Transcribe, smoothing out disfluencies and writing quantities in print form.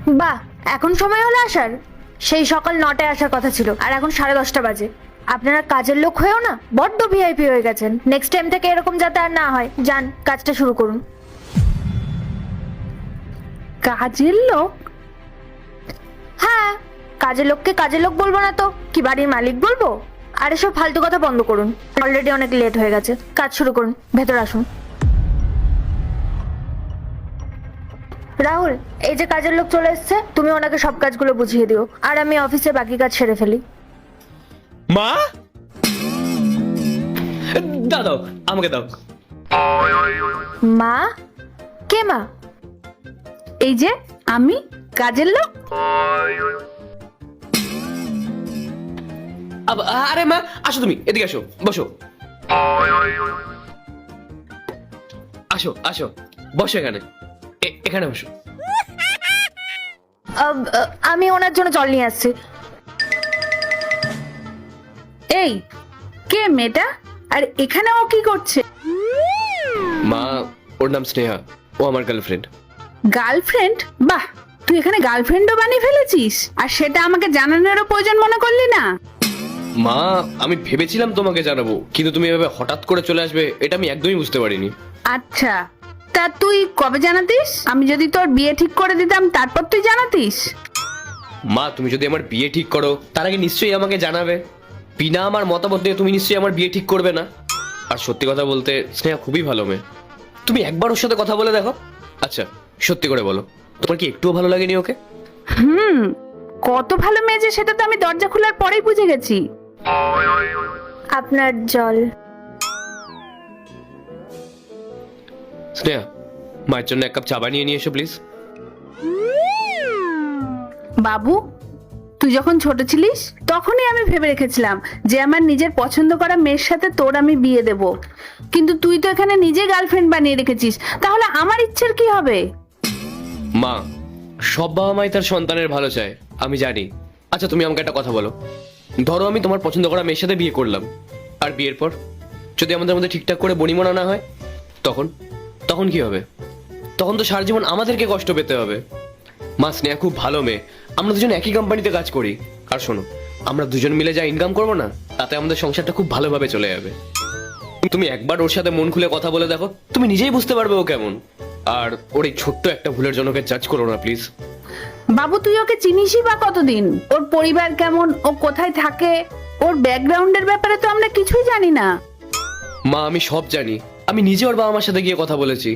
বাহ, এখন সময় হলো আসার? সেই সকাল 9টায় আসার কথা ছিল, আর এখন 10:30 বাজে। আপনারা কাজের লোক হয়েও না বড্ড ভিআইপি হয়ে গেছেন। নেক্সট টাইম থেকে এরকম যাতে আর না হয়। যান, কাজটা শুরু করুন। কাজের লোক? হ্যাঁ, কাজের লোককে কাজের লোক বলবো না তো কি বাড়ির মালিক বলবো? আর এসব ফালতু কথা বন্ধ করুন। অলরেডি অনেক লেট হয়ে গেছে। কাজ শুরু করুন, ভেতর আসুন। রাহুল, এই যে কাজের লোক চলে এসেছে, তুমি ওনাকে সব কাজগুলো বুঝিয়ে দিও, আর আমি অফিসে বাকি কাজ সেরে ফেলি। মা, দাও আমাকে দাও। মা? কে মা? এই যে আমি, কাজের লোক। আরে মা, আসো, তুমি এদিকে আসো, বসো। আসো আসো, বসো এখানে, এখানে বসো। আমি ওনার জন্য জল নিয়ে আসছি। এই, কে মেয়েটা? আর এখানে ও কি করছে? মা, ওর নাম স্নেহা, ও আমার গার্লফ্রেন্ড। গার্লফ্রেন্ড? বাহ, তুই এখানে গার্লফ্রেন্ডও বানিয়ে ফেলেছিস, আর সেটা আমাকে জানানোরও প্রয়োজন মনে করলি না? মা, আমি ভেবেছিলাম তোমাকে জানাবো, কিন্তু তুমি এভাবে হঠাৎ করে চলে আসবে এটা আমি একদমই বুঝতে পারিনি। আচ্ছা, তা তুই কবে জানাতিস? আমি যদি তোর বিয়ে ঠিক করে দিতাম তারপর তুই জানাতিস? মা, তুমি যদি আমার বিয়ে ঠিক করো তার আগে নিশ্চয়ই আমাকে জানাবে। বিনা আমার মতামত দিয়ে তুমি নিশ্চয়ই আমার বিয়ে ঠিক করবে না। আর সত্যি কথা বলতে স্নেহা খুবই ভালো মেয়ে, তুমি একবার ওর সাথে কথা বলে দেখো। আচ্ছা, সত্যি করে বলো, তোমার কি একটুও ভালো লাগেনি ওকে? কত ভালো মেয়ে যে সেটা তো আমি দরজা খোলার পরেই বুঝে গেছি। আপনার জল। স্নেহা, মায়ের জন্য 1 কাপ চা বানিয়ে নিয়ে এসো প্লিজ। বাবু, তুই যখন ছোট ছিলিস তখনই আমি ভেবে রেখেছিলাম যে আমার নিজের পছন্দ করা মেয়ের সাথে তোর আমি বিয়ে দেব, কিন্তু তুই তো এখানে নিজে গার্লফ্রেন্ড বানিয়ে রেখেছিস, তাহলে আমার ইচ্ছের কি হবে? মা, সব বাবা মাই তার সন্তানের ভালো চায়, আমি জানি। আচ্ছা, তুমি আমাকে একটা কথা বলো, ধরো আমি তোমার পছন্দ করা মেয়ের সাথে বিয়ে করলাম, আর বিয়ের পর যদি আমাদের মধ্যে ঠিকঠাক করে বনিমনা না হয়, তখন তখন কি হবে? তখন তো সারা জীবন আমাদেরকে কষ্ট পেতে হবে। মা, স্নেহা খুব ভালো মেয়ে, আমরা দুজন একই কোম্পানিতে কাজ করি, আর শোনো, আমরা দুজন মিলে যা ইনকাম করবো না তাতে আমাদের সংসারটা খুব ভালোভাবে চলে যাবে। তুমি একবার ওর সাথে মন খুলে কথা বলে দেখো, তুমি নিজেই বুঝতে পারবে ও কেমন। আর ওর এই ছোট্ট একটা ভুলের জন্য ওকে জাজ করো না প্লিজ। বাবু, তুই ওকে চিনিসই বা কতদিন? ওর পরিবার কেমন, ও কোথায় থাকে, ওর ব্যাকগ্রাউন্ডের ব্যাপারে তো আমরা কিছুই জানি না। মা, আমি সব জানি, আমি নিজে ওর বাবা মার সাথে গিয়ে কথা বলেছি।